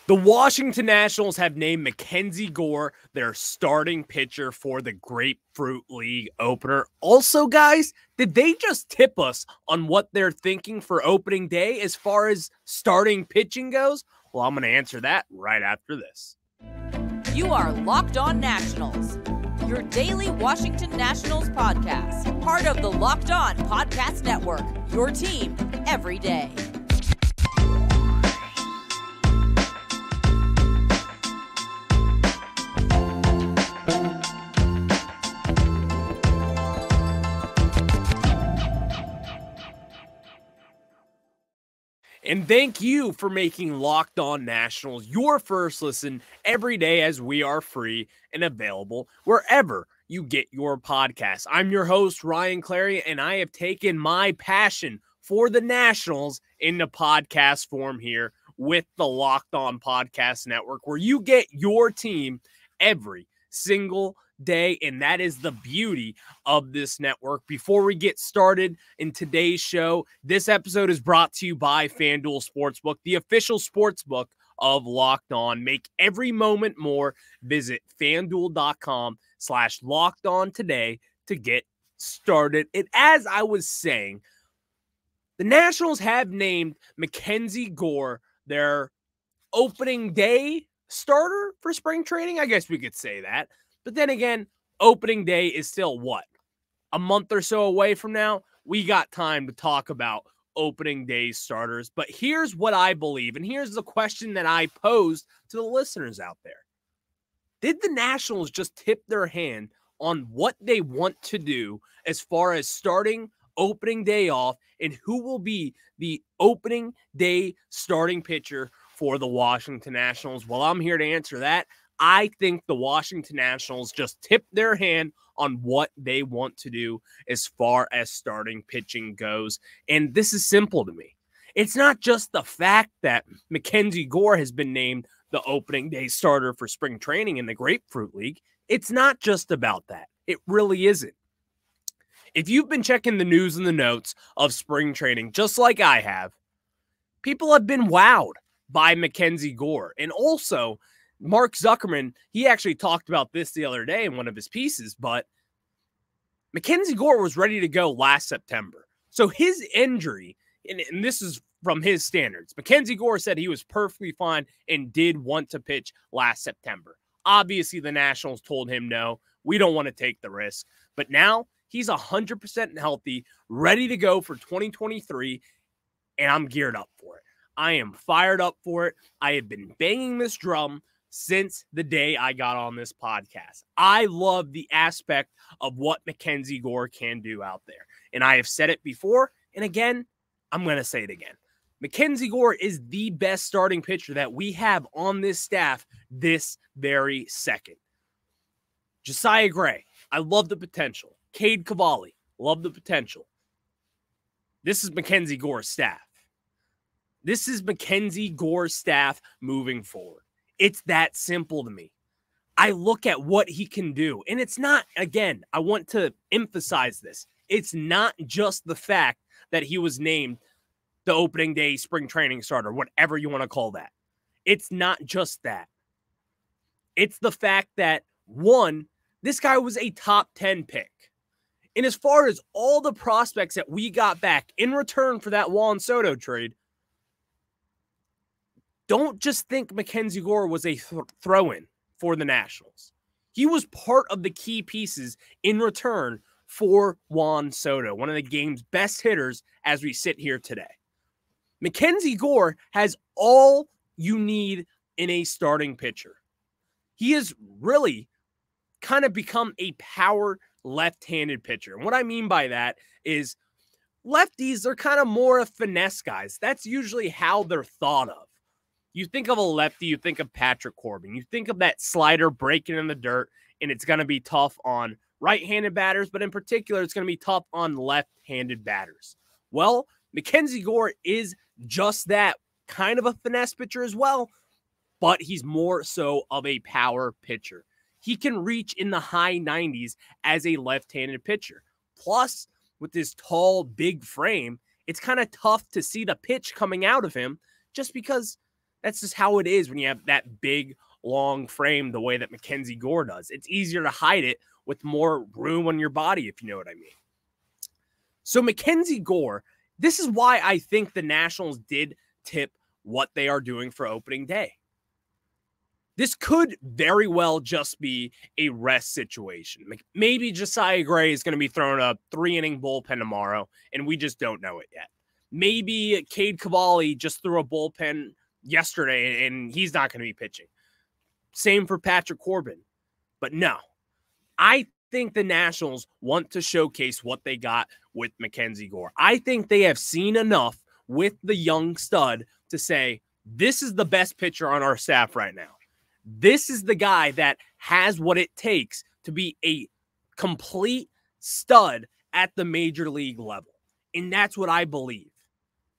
The Washington Nationals have named Mackenzie Gore their starting pitcher for the Grapefruit League opener. Also, guys, did they just tip us on what they're thinking for opening day as far as starting pitching goes? Well, I'm going to answer that right after this. You are Locked On Nationals, your daily Washington Nationals podcast, part of the Locked On Podcast Network, your team every day. And thank you for making Locked On Nationals your first listen every day, as we are free and available wherever you get your podcasts. I'm your host, Ryan Clary, and I have taken my passion for the Nationals into podcast form here with the Locked On Podcast Network, where you get your team every single day, and that is the beauty of this network. Before we get started in today's show, this episode is brought to you by FanDuel Sportsbook, the official sportsbook of Locked On. Make every moment more. Visit FanDuel.com/LockedOn today to get started. And as I was saying, the Nationals have named Mackenzie Gore their opening day starter for spring training. I guess we could say that. But then again, opening day is still what? A month or so away from now? We got time to talk about opening day starters. But here's what I believe, and here's the question that I posed to the listeners out there. Did the Nationals just tip their hand on what they want to do as far as starting opening day off and who will be the opening day starting pitcher for the Washington Nationals? Well, I'm here to answer that. I think the Washington Nationals just tipped their hand on what they want to do as far as starting pitching goes. And this is simple to me. It's not just the fact that Mackenzie Gore has been named the opening day starter for spring training in the Grapefruit League. It's not just about that. It really isn't. If you've been checking the news and the notes of spring training, just like I have, people have been wowed by Mackenzie Gore. And also, Mark Zuckerman, he actually talked about this the other day in one of his pieces, but Mackenzie Gore was ready to go last September. So his injury, and this is from his standards, Mackenzie Gore said he was perfectly fine and did want to pitch last September. Obviously, the Nationals told him, no, we don't want to take the risk. But now he's 100% healthy, ready to go for 2023, and I'm geared up for it. I am fired up for it. I have been banging this drum since the day I got on this podcast. I love the aspect of what Mackenzie Gore can do out there. And I have said it before, and again, I'm going to say it again. Mackenzie Gore is the best starting pitcher that we have on this staff this very second. Josiah Gray, I love the potential. Cade Cavalli, love the potential. This is Mackenzie Gore's staff. This is Mackenzie Gore's staff moving forward. It's that simple to me. I look at what he can do. And it's not, again, I want to emphasize this. It's not just the fact that he was named the opening day spring training starter, whatever you want to call that. It's not just that. It's the fact that, one, this guy was a top 10 pick. And as far as all the prospects that we got back in return for that Juan Soto trade, don't just think Mackenzie Gore was a throw-in for the Nationals. He was part of the key pieces in return for Juan Soto, one of the game's best hitters as we sit here today. Mackenzie Gore has all you need in a starting pitcher. He has really kind of become a power left-handed pitcher. And what I mean by that is lefties are kind of more of finesse guys. That's usually how they're thought of. You think of a lefty, you think of Patrick Corbin. You think of that slider breaking in the dirt, and it's going to be tough on right-handed batters, but in particular, it's going to be tough on left-handed batters. Well, Mackenzie Gore is just that, kind of a finesse pitcher as well, but he's more so of a power pitcher. He can reach in the high 90s as a left-handed pitcher. Plus, with this tall, big frame, it's kind of tough to see the pitch coming out of him just because That's just how it is when you have that big, long frame the way that Mackenzie Gore does. It's easier to hide it with more room on your body, if you know what I mean. So Mackenzie Gore, this is why I think the Nationals did tip what they are doing for opening day. This could very well just be a rest situation. Maybe Josiah Gray is going to be throwing a 3-inning bullpen tomorrow, and we just don't know it yet. Maybe Cade Cavalli just threw a bullpen yesterday, and he's not going to be pitching. Same for Patrick Corbin. But no, I think the Nationals want to showcase what they got with Mackenzie Gore. I think they have seen enough with the young stud to say, this is the best pitcher on our staff right now. This is the guy that has what it takes to be a complete stud at the major league level. And that's what I believe.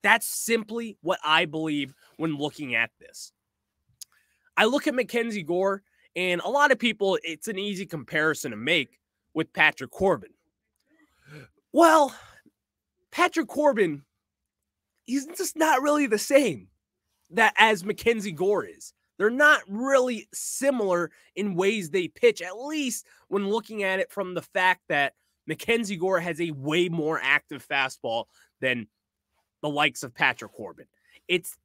That's simply what I believe when looking at this. I look at Mackenzie Gore, and a lot of people, it's an easy comparison to make with Patrick Corbin. Well, Patrick Corbin, he's just not really the same as Mackenzie Gore is. They're not really similar in ways they pitch, at least when looking at it from the fact that Mackenzie Gore has a way more active fastball than the likes of Patrick Corbin.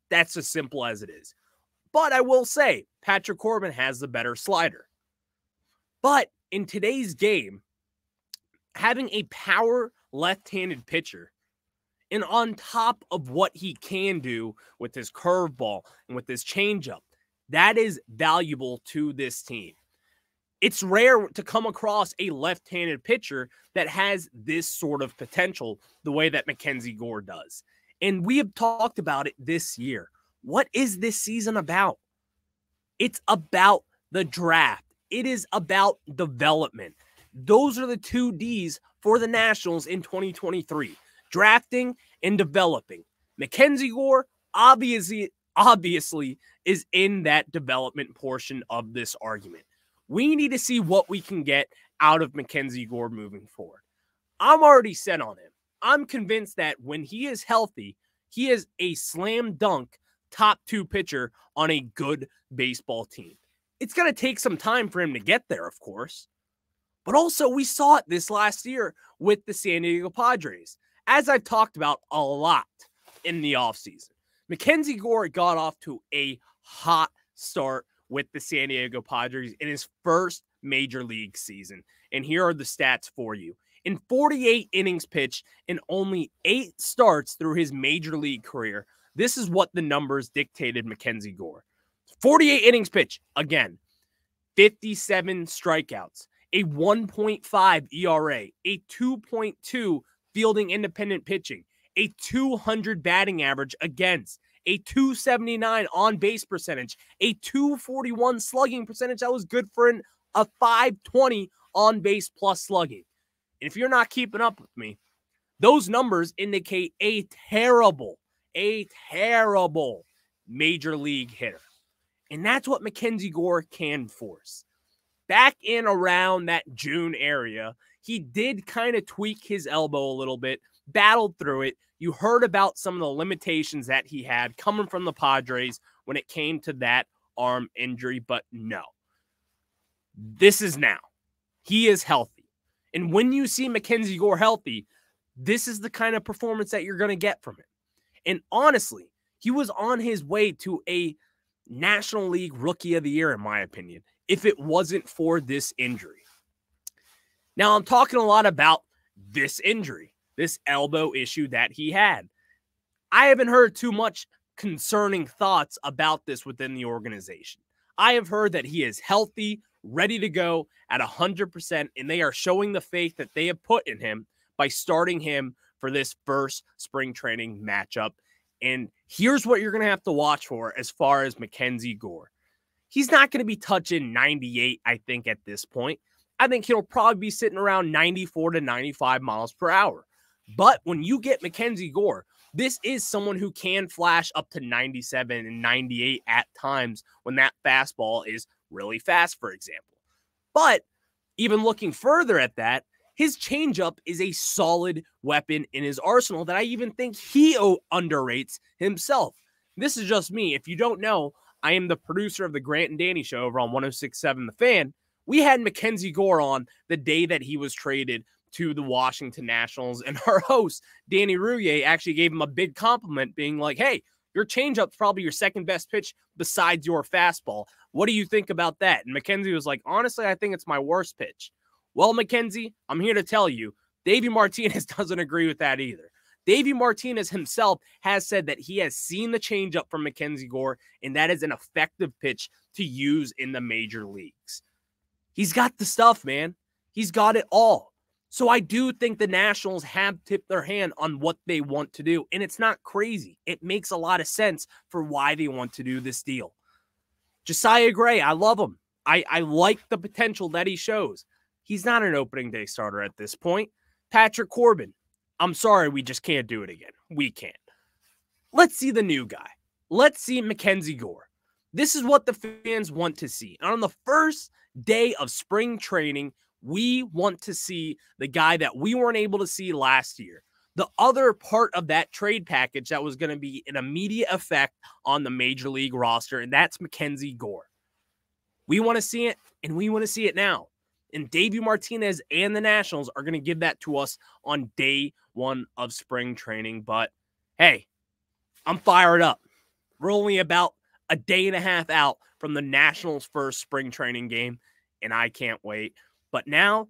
That's as simple as it is. But I will say, Patrick Corbin has the better slider. But in today's game, having a power left-handed pitcher, and on top of what he can do with his curveball and with his changeup, that is valuable to this team. It's rare to come across a left-handed pitcher that has this sort of potential the way that Mackenzie Gore does. And we have talked about it this year. What is this season about? It's about the draft. It is about development. Those are the 2 Ds for the Nationals in 2023. Drafting and developing. Mackenzie Gore obviously is in that development portion of this argument. We need to see what we can get out of Mackenzie Gore moving forward. I'm already set on him. I'm convinced that when he is healthy, he is a slam dunk top 2 pitcher on a good baseball team. It's going to take some time for him to get there, of course. But also, we saw it this last year with the San Diego Padres. As I've talked about a lot in the offseason, Mackenzie Gore got off to a hot start with the San Diego Padres in his first major league season. And here are the stats for you. In 48 innings pitched and only 8 starts through his major league career, this is what the numbers dictated Mackenzie Gore. 48 innings pitched, again, 57 strikeouts, a 1.5 ERA, a 2.2 fielding independent pitching, a 200 batting average against, a 279 on-base percentage, a 241 slugging percentage that was good for a 520 on-base plus slugging. And if you're not keeping up with me, those numbers indicate a terrible major league hitter. And that's what Mackenzie Gore can force. Back in around that June area, he did kind of tweak his elbow a little bit, battled through it. You heard about some of the limitations that he had coming from the Padres when it came to that arm injury, but no. This is now. He is healthy. And when you see Mackenzie Gore healthy, this is the kind of performance that you're going to get from him. And honestly, he was on his way to a National League Rookie of the Year, in my opinion, if it wasn't for this injury. Now, I'm talking a lot about this injury, this elbow issue that he had. I haven't heard too much concerning thoughts about this within the organization. I have heard that he is healthy, ready to go at 100%, and they are showing the faith that they have put in him by starting him for this first spring training matchup. And here's what you're going to have to watch for as far as Mackenzie Gore. He's not going to be touching 98, I think, at this point. I think he'll probably be sitting around 94 to 95 miles per hour. But when you get Mackenzie Gore, this is someone who can flash up to 97 and 98 at times when that fastball is really fast, for example. But even looking further at that, his changeup is a solid weapon in his arsenal that I even think he underrates himself. This is just me. If you don't know, I am the producer of the Grant and Danny Show over on 106.7 The Fan. We had Mackenzie Gore on the day that he was traded to the Washington Nationals, and our host, Danny Rouillet, actually gave him a big compliment, being like, hey, your changeup's probably your second best pitch besides your fastball. What do you think about that? And Mackenzie was like, honestly, I think it's my worst pitch. Well, Mackenzie, I'm here to tell you, Davey Martinez doesn't agree with that either. Davey Martinez himself has said that he has seen the changeup from Mackenzie Gore, and that is an effective pitch to use in the major leagues. He's got the stuff, man. He's got it all. So I do think the Nationals have tipped their hand on what they want to do, and it's not crazy. It makes a lot of sense for why they want to do this deal. Josiah Gray, I love him. I like the potential that he shows. He's not an opening day starter at this point. Patrick Corbin, I'm sorry, we just can't do it again. We can't. Let's see the new guy. Let's see Mackenzie Gore. This is what the fans want to see. And on the first day of spring training, we want to see the guy that we weren't able to see last year. The other part of that trade package that was going to be an immediate effect on the major league roster, and that's Mackenzie Gore. We want to see it, and we want to see it now. And Davey Martinez and the Nationals are going to give that to us on day one of spring training. But, hey, I'm fired up. We're only about a day and a half out from the Nationals' first spring training game, and I can't wait. But now,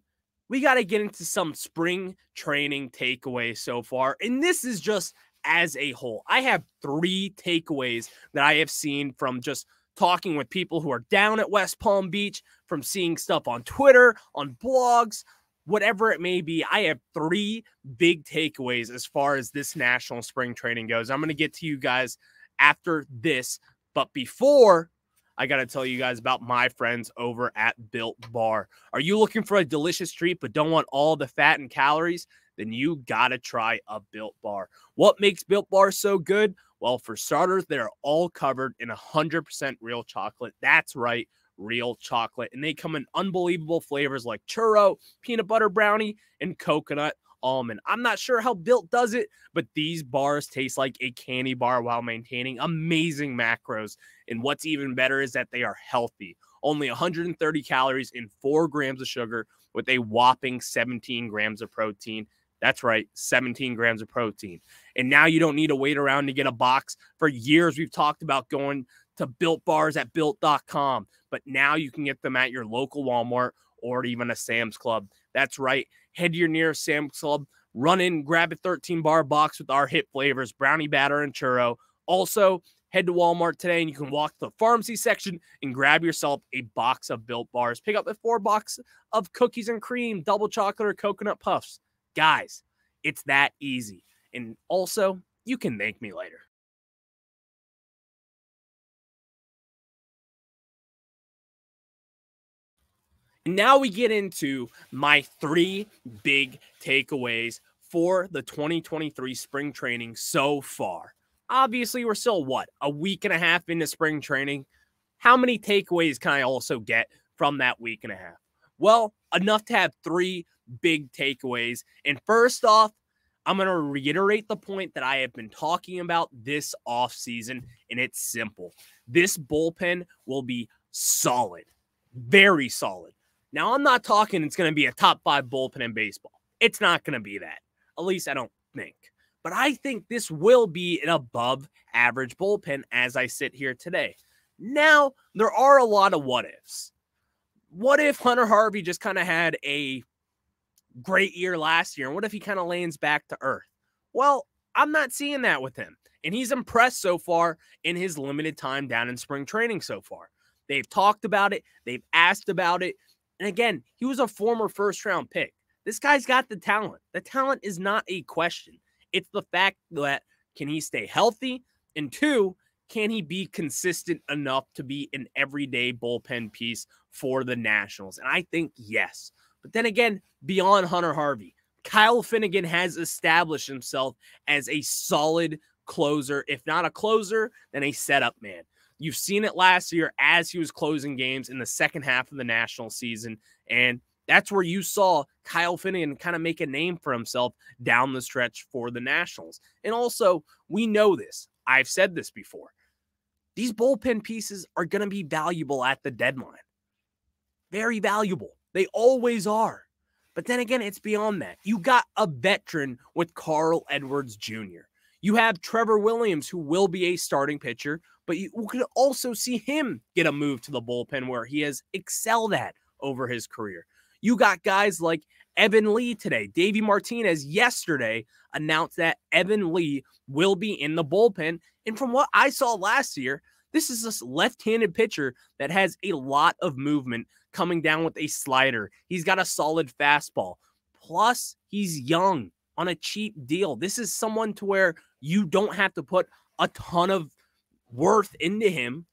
we got to get into some spring training takeaways so far. And this is just as a whole. I have 3 takeaways that I have seen from just talking with people who are down at West Palm Beach, from seeing stuff on Twitter, on blogs, whatever it may be. I have 3 big takeaways as far as this national spring training goes. I'm going to get to you guys after this. But before, I got to tell you guys about my friends over at Built Bar. Are you looking for a delicious treat but don't want all the fat and calories? Then you got to try a Built Bar. What makes Built Bar so good? Well, for starters, they're all covered in 100% real chocolate. That's right, real chocolate. And they come in unbelievable flavors like churro, peanut butter brownie, and coconut almond. I'm not sure how Built does it, but these bars taste like a candy bar while maintaining amazing macros. And what's even better is that they are healthy. Only 130 calories and 4 grams of sugar with a whopping 17 grams of protein. That's right, 17 grams of protein. And now you don't need to wait around to get a box. For years, we've talked about going to Built Bars at Built.com, but now you can get them at your local Walmart or even a Sam's Club. That's right. Head to your nearest Sam's Club, run in, grab a 13-bar box with our hit flavors, brownie batter and churro. Also, head to Walmart today and you can walk to the pharmacy section and grab yourself a box of Built Bars. Pick up the 4 box of cookies and cream, double chocolate, or coconut puffs. Guys, it's that easy. And also, you can thank me later. And now we get into my 3 big takeaways for the 2023 spring training so far. Obviously, we're still, a week and a half into spring training. How many takeaways can I also get from that week and a half? Well, enough to have 3 big takeaways. And first off, I'm going to reiterate the point that I have been talking about this offseason, and it's simple. This bullpen will be solid, very solid. Now, I'm not talking it's going to be a top 5 bullpen in baseball. It's not going to be that. At least I don't think. But I think this will be an above-average bullpen as I sit here today. Now, there are a lot of what-ifs. What if Hunter Harvey just kind of had a great year last year? And what if he kind of lands back to earth? Well, I'm not seeing that with him. And he's impressed so far in his limited time down in spring training so far. They've talked about it. They've asked about it. And again, he was a former first-round pick. This guy's got the talent. The talent is not a question. It's the fact that, can he stay healthy? And 2, can he be consistent enough to be an everyday bullpen piece for the Nationals? And I think yes. But then again, beyond Hunter Harvey, Kyle Finnegan has established himself as a solid closer. If not a closer, then a setup man. You've seen it last year as he was closing games in the second half of the national season. And that's where you saw Kyle Finnegan kind of make a name for himself down the stretch for the Nationals. And also, we know this. I've said this before. These bullpen pieces are going to be valuable at the deadline. Very valuable. They always are. But then again, it's beyond that. You got a veteran with Carl Edwards Jr. You have Trevor Williams, who will be a starting pitcher, but you could also see him get a move to the bullpen where he has excelled at over his career. You got guys like Evan Lee today. Davey Martinez yesterday announced that Evan Lee will be in the bullpen. And from what I saw last year, this is a left-handed pitcher that has a lot of movement coming down with a slider. He's got a solid fastball. Plus, he's young on a cheap deal. This is someone to where you don't have to put a ton of worth into him,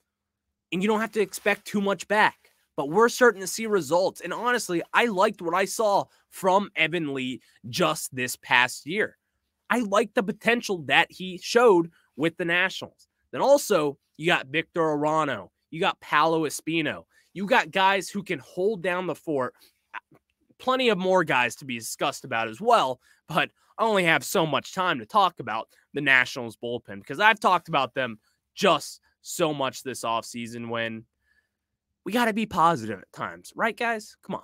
and you don't have to expect too much back. But we're starting to see results. And honestly, I liked what I saw from Evan Lee just this past year. I liked the potential that he showed with the Nationals. Then also, you got Victor Arano. You got Paolo Espino. You got guys who can hold down the fort. Plenty of more guys to be discussed about as well, but I only have so much time to talk about the Nationals bullpen because I've talked about them just so much this offseason when we got to be positive at times. Right, guys? Come on.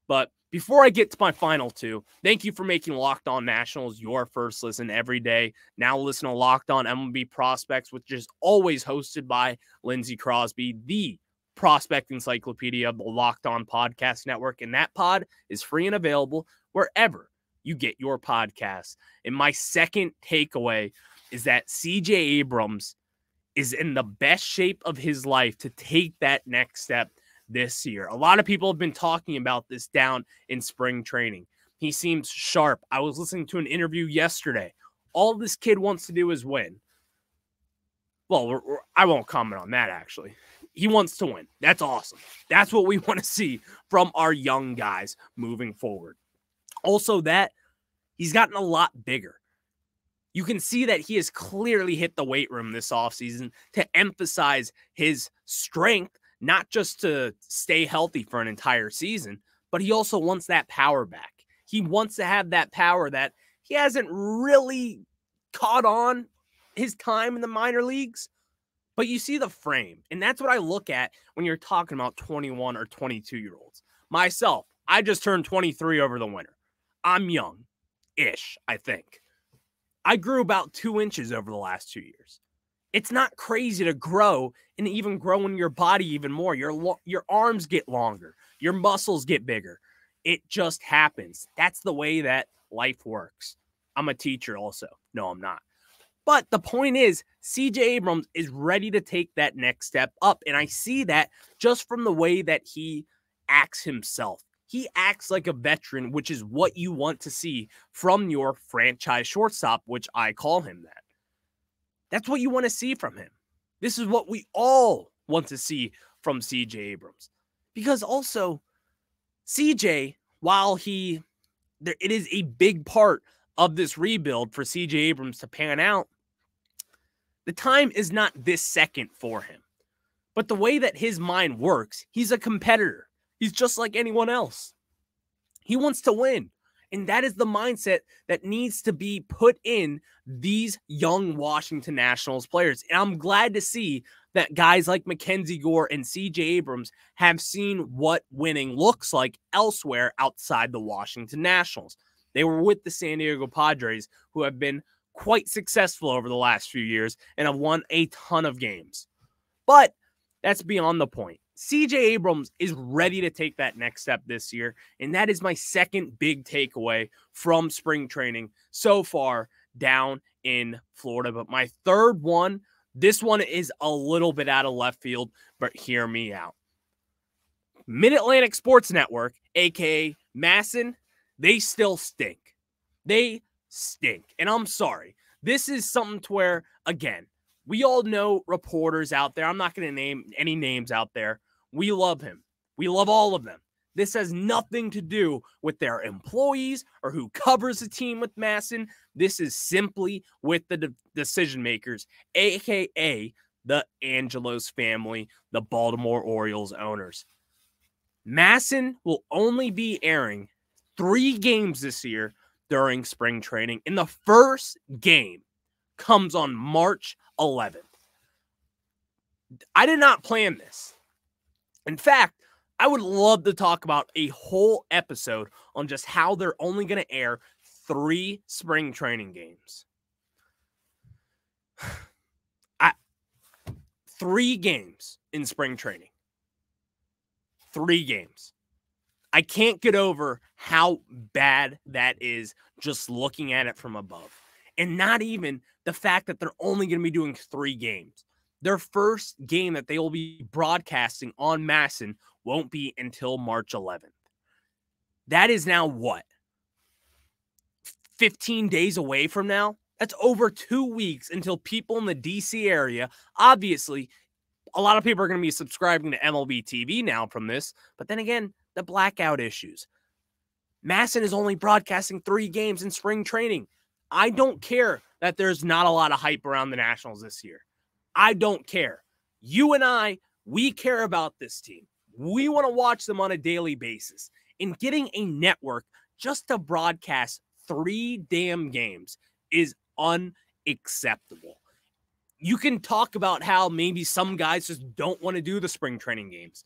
But before I get to my final two, thank you for making Locked On Nationals your first listen every day. Now listen to Locked On MLB Prospects, which is always hosted by Lindsey Crosby, the prospect encyclopedia of the Locked On Podcast Network. And that pod is free and available wherever you get your podcasts. And my second takeaway is that CJ Abrams is in the best shape of his life to take that next step this year. A lot of people have been talking about this down in spring training. He seems sharp. I was listening to an interview yesterday. All this kid wants to do is win. Well, I won't comment on that, actually. He wants to win. That's awesome. That's what we want to see from our young guys moving forward. Also, that he's gotten a lot bigger. You can see that he has clearly hit the weight room this offseason to emphasize his strength, not just to stay healthy for an entire season, but he also wants that power back. He wants to have that power that he hasn't really caught on his time in the minor leagues. But you see the frame, and that's what I look at when you're talking about 21 or 22-year-olds. Myself, I just turned 23 over the winter. I'm young-ish, I think. I grew about 2 inches over the last 2 years. It's not crazy to grow and even grow in your body even more. Your arms get longer. Your muscles get bigger. It just happens. That's the way that life works. I'm a teacher also. No, I'm not. But the point is, CJ Abrams is ready to take that next step up. And I see that just from the way that he acts himself. He acts like a veteran, which is what you want to see from your franchise shortstop, which I call him that. That's what you want to see from him. This is what we all want to see from CJ Abrams. Because also, CJ, while it is a big part of this rebuild for CJ Abrams to pan out, the time is not this second for him. But the way that his mind works, he's a competitor. He's just like anyone else. He wants to win. And that is the mindset that needs to be put in these young Washington Nationals players. And I'm glad to see that guys like Mackenzie Gore and CJ Abrams have seen what winning looks like elsewhere outside the Washington Nationals. They were with the San Diego Padres, who have been quite successful over the last few years and have won a ton of games. But that's beyond the point. CJ Abrams is ready to take that next step this year, and that is my second big takeaway from spring training so far down in Florida. But my third one, this one is a little bit out of left field, but hear me out. Mid-Atlantic Sports Network, a.k.a. Masson, they still stink. They stink, and I'm sorry. This is something to where, again, we all know reporters out there. I'm not going to name any names out there. We love him. We love all of them. This has nothing to do with their employees or who covers the team with Masson. This is simply with the decision makers, a.k.a. the Angelos family, the Baltimore Orioles owners. Masson will only be airing 3 games this year during spring training, and the first game comes on March 11th. I did not plan this. In fact, I would love to talk about a whole episode on just how they're only going to air 3 spring training games. 3 games in spring training. 3 games. I can't get over how bad that is just looking at it from above. And not even the fact that they're only going to be doing 3 games. Their first game that they will be broadcasting on Masson won't be until March 11th. That is now what? 15 days away from now? That's over 2 weeks until people in the DC area, obviously, a lot of people are going to be subscribing to MLB TV now from this, but then again, the blackout issues. Masson is only broadcasting 3 games in spring training. I don't care that there's not a lot of hype around the Nationals this year. I don't care. You and I, we care about this team. We want to watch them on a daily basis. And getting a network just to broadcast 3 damn games is unacceptable. You can talk about how maybe some guys just don't want to do the spring training games.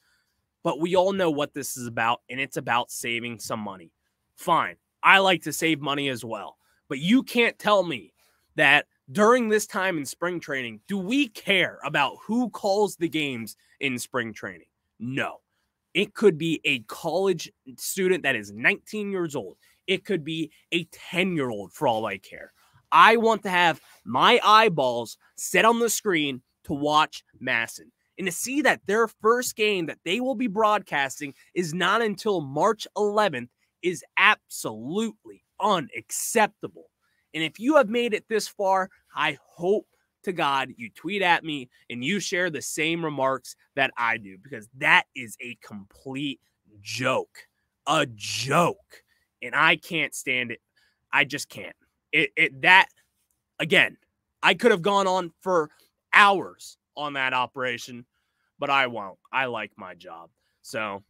But we all know what this is about, and it's about saving some money. Fine. I like to save money as well. But you can't tell me that during this time in spring training, do we care about who calls the games in spring training? No. It could be a college student that is 19 years old. It could be a 10-year-old for all I care. I want to have my eyeballs set on the screen to watch Masson. And to see that their first game that they will be broadcasting is not until March 11th is absolutely unacceptable. And if you have made it this far, I hope to God you tweet at me and you share the same remarks that I do, because that is a complete joke. A joke. And I can't stand it. I just can't. Again, I could have gone on for hours on that operation, but I won't. I like my job. So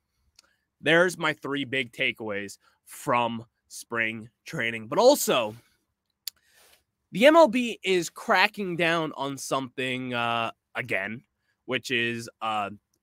there's my 3 big takeaways from spring training. But also, the MLB is cracking down on something again, which is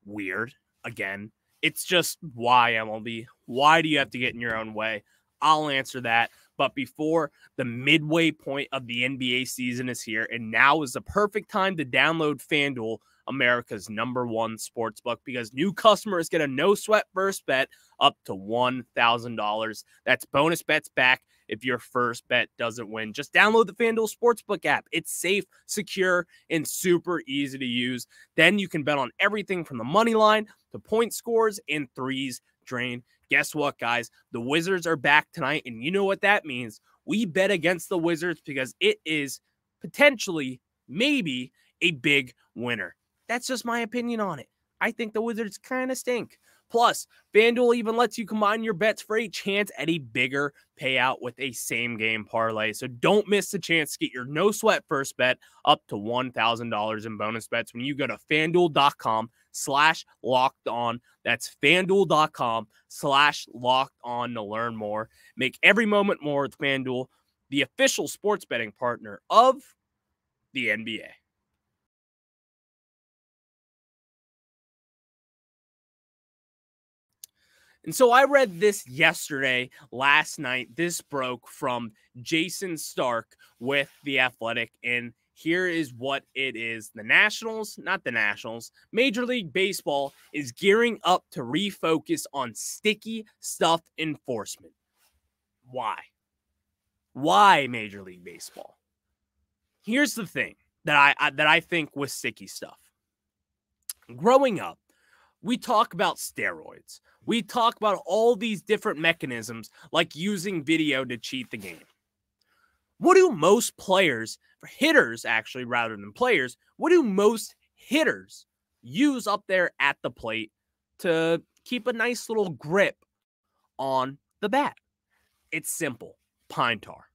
weird. Again, it's just why MLB? Why do you have to get in your own way? I'll answer that. But before the midway point of the NBA season is here, and now is the perfect time to download FanDuel, America's #1 sportsbook, because new customers get a no-sweat first bet up to $1,000. That's bonus bets back if your first bet doesn't win. Just download the FanDuel Sportsbook app. It's safe, secure, and super easy to use. Then you can bet on everything from the money line to point scores and threes drained. Guess what, guys? The Wizards are back tonight, and you know what that means. We bet against the Wizards because it is potentially, maybe, a big winner. That's just my opinion on it. I think the Wizards kind of stink. Plus, FanDuel even lets you combine your bets for a chance at a bigger payout with a same-game parlay. So don't miss the chance to get your no-sweat first bet up to $1,000 in bonus bets when you go to FanDuel.com/lockedon. That's FanDuel.com/lockedon to learn more. Make every moment more with FanDuel, the official sports betting partner of the NBA. And so I read this last night. This broke from Jason Stark with The Athletic, and here is what it is. Major League Baseball is gearing up to refocus on sticky stuff enforcement. Why? Why Major League Baseball? Here's the thing that I think with sticky stuff. Growing up, we talk about steroids. We talk about all these different mechanisms, like using video to cheat the game. What do most players, for hitters actually, rather than players, what do most hitters use up there at the plate to keep a nice little grip on the bat? It's simple. Pine tar.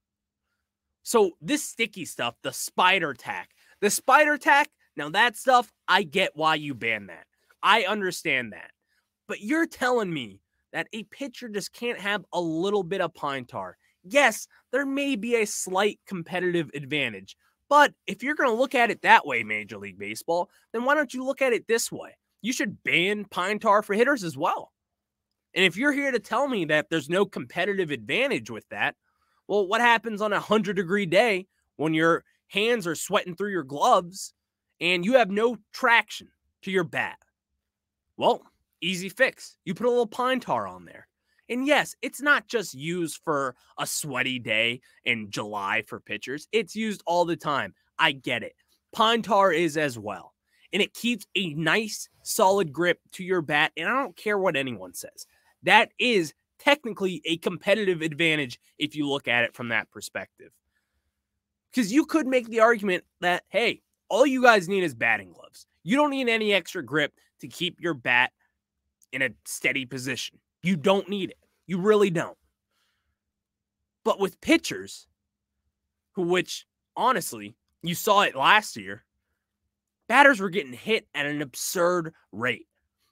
So this sticky stuff, the spider tack, now that stuff, I get why you ban that. I understand that. But you're telling me that a pitcher just can't have a little bit of pine tar. Yes, there may be a slight competitive advantage, But if you're going to look at it that way, Major League Baseball, then why don't you look at it this way? You should ban pine tar for hitters as well. And if you're here to tell me that there's no competitive advantage with that, well, what happens on a 100-degree day when your hands are sweating through your gloves and you have no traction to your bat? Well, easy fix. You put a little pine tar on there. And yes, it's not just used for a sweaty day in July for pitchers. It's used all the time. I get it. Pine tar is as well. And it keeps a nice, solid grip to your bat. And I don't care what anyone says. That is technically a competitive advantage if you look at it from that perspective. Because you could make the argument that, hey, all you guys need is batting gloves. You don't need any extra grip to keep your bat in a steady position. You don't need it. You really don't. But with pitchers, which honestly, you saw it last year, batters were getting hit at an absurd rate.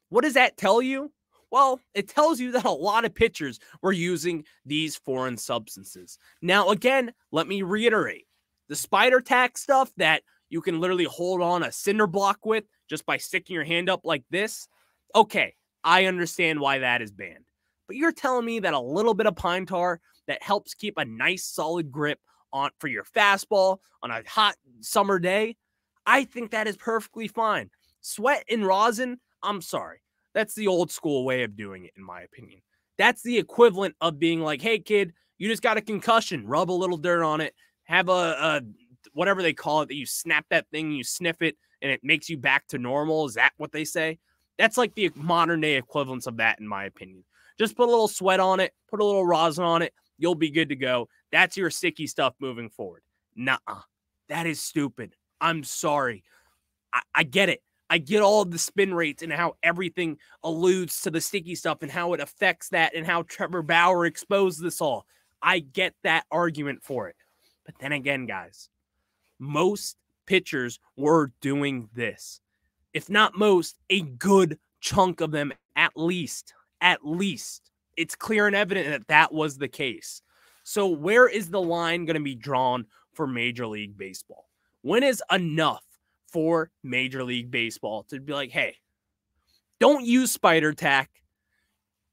What does that tell you? Well, it tells you that a lot of pitchers were using these foreign substances. Now, again, let me reiterate. The spider tack stuff that you can literally hold on a cinder block with just by sticking your hand up like this, okay, I understand why that is banned. But you're telling me that a little bit of pine tar that helps keep a nice solid grip on for your fastball on a hot summer day, I think that is perfectly fine. Sweat and rosin, I'm sorry. That's the old school way of doing it, in my opinion. That's the equivalent of being like, hey, kid, you just got a concussion. Rub a little dirt on it. Have a whatever they call it, that you snap that thing, you sniff it, and it makes you back to normal. Is that what they say? That's like the modern day equivalence of that, in my opinion. Just put a little sweat on it, put a little rosin on it, you'll be good to go. That's your sticky stuff moving forward. Nuh-uh. That is stupid. I'm sorry. I get it. I get all of the spin rates and how everything alludes to the sticky stuff and how it affects that and how Trevor Bauer exposed this all. I get that argument for it. But then again, guys, most pitchers were doing this. If not most, a good chunk of them at least. At least. It's clear and evident that that was the case. So where is the line going to be drawn for Major League Baseball? When is enough for Major League Baseball to be like, hey, don't use spider tack.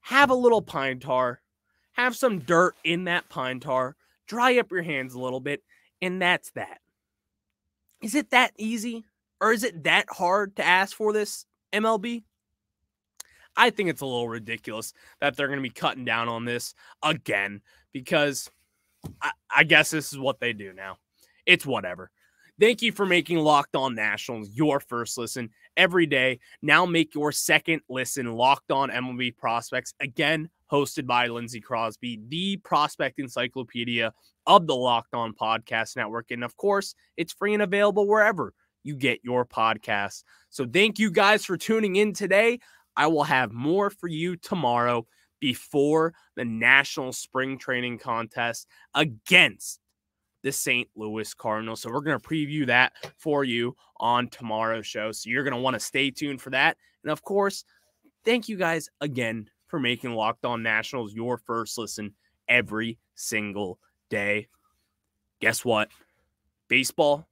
Have a little pine tar. Have some dirt in that pine tar. Dry up your hands a little bit. And that's that. Is it that easy? Or is it that hard to ask for this, MLB? I think it's a little ridiculous that they're going to be cutting down on this again, because I guess this is what they do now. It's whatever. Thank you for making Locked On Nationals your first listen every day. Now make your second listen Locked On MLB Prospects, again hosted by Lindsey Crosby, the prospect encyclopedia of the Locked On Podcast Network. And of course, it's free and available wherever you get your podcasts. So thank you guys for tuning in today. I will have more for you tomorrow before the National Spring Training Contest against the St. Louis Cardinals. So we're going to preview that for you on tomorrow's show. So you're going to want to stay tuned for that. And of course, thank you guys again for making Locked On Nationals your first listen every single day. Guess what? Baseball